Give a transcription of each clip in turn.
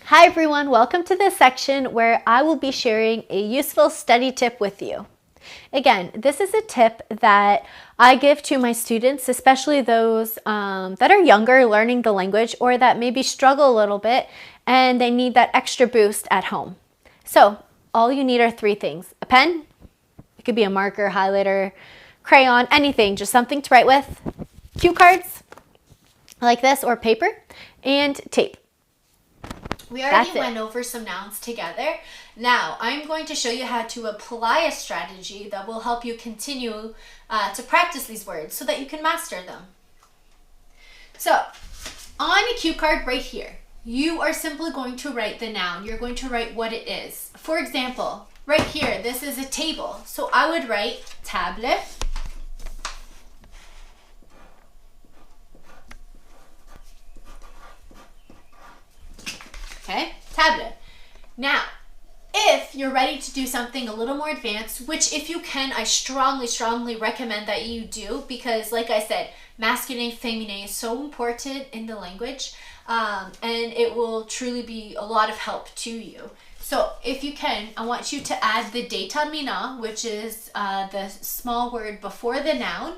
Hi everyone, welcome to this section where I will be sharing a useful study tip with you. Again, this is a tip that I give to my students, especially those that are younger learning the language or that maybe struggle a little bit and they need that extra boost at home. So all you need are three things: a pen, it could be a marker, highlighter, crayon, anything, just something to write with, cue cards like this or paper, and tape. We already went over some nouns together. Now, I'm going to show you how to apply a strategy that will help you continue to practice these words so that you can master them. So, on a cue card right here, you are simply going to write the noun. You're going to write what it is. For example, right here, this is a table. So I would write table. Okay, table. Now, if you're ready to do something a little more advanced, which if you can, I strongly recommend that you do, because like I said, masculine, féminin is so important in the language, and it will truly be a lot of help to you. So if you can, I want you to add the déterminant, which is the small word before the noun.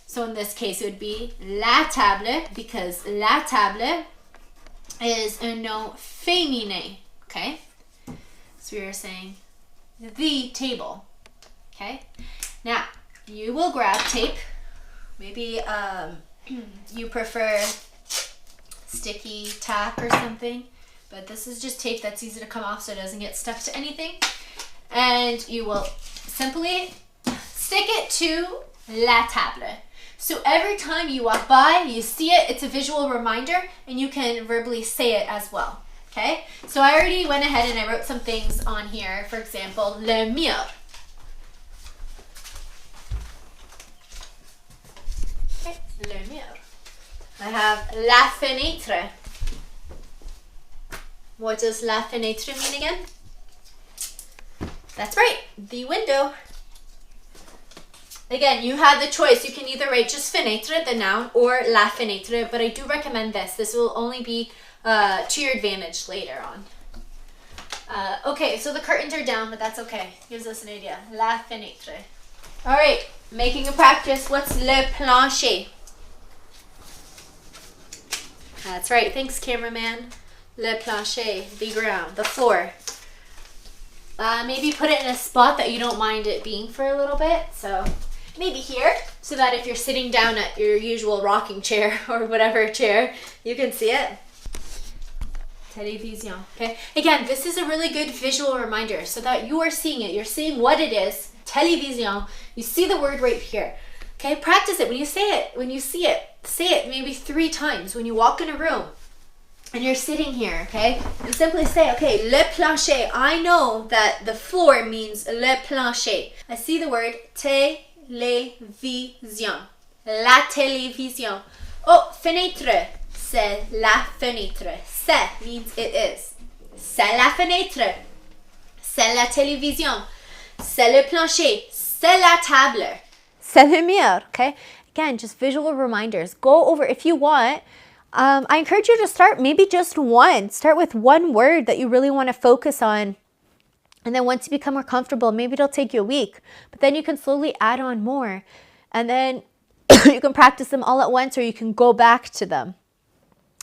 So in this case, it would be la table, because la table is un nom féminin, okay? So we are saying the table, okay? Now, you will grab tape. Maybe you prefer sticky tack or something, but this is just tape that's easy to come off so it doesn't get stuck to anything. And you will simply stick it to la table. So every time you walk by, you see it, it's a visual reminder, and you can verbally say it as well, okay? So I already went ahead and I wrote some things on here. For example, le mur. Okay, le mur. I have la fenêtre. What does la fenêtre mean again? That's right, the window. Again, you have the choice. You can either write just fenêtre, the noun, or la fenêtre, but I do recommend this. This will only be to your advantage later on. Okay, so the curtains are down, but that's okay. Gives us an idea. La fenêtre. All right, making a practice. What's le plancher? That's right. Thanks, cameraman. Le plancher, the ground, the floor. Maybe put it in a spot that you don't mind it being for a little bit. So maybe here, so that if you're sitting down at your usual rocking chair or whatever chair, you can see it. Télévision. Okay. Again, this is a really good visual reminder so that you are seeing it. You're seeing what it is. Télévision. You see the word right here. Okay. Practice it when you say it. When you see it, say it maybe 3 times. When you walk in a room and you're sitting here, okay, you simply say, okay, le plancher. I know that the floor means le plancher. I see the word télévision. La télévision. Oh, fenêtre. C'est la fenêtre. C'est means it is. C'est la fenêtre. C'est la télévision. C'est le plancher. C'est la table. C'est le mur. Okay? Again, just visual reminders. Go over if you want. I encourage you to start maybe just one. Start with one word that you really want to focus on. And then once you become more comfortable, maybe it'll take you a week. But then you can slowly add on more. And then you can practice them all at once, or you can go back to them.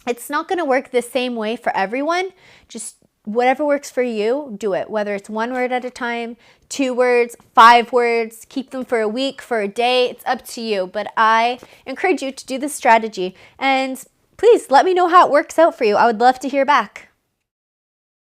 It's not going to work the same way for everyone. Just whatever works for you, do it. Whether it's 1 word at a time, 2 words, 5 words, keep them for a week, for a day. It's up to you. But I encourage you to do this strategy. And please let me know how it works out for you. I would love to hear back.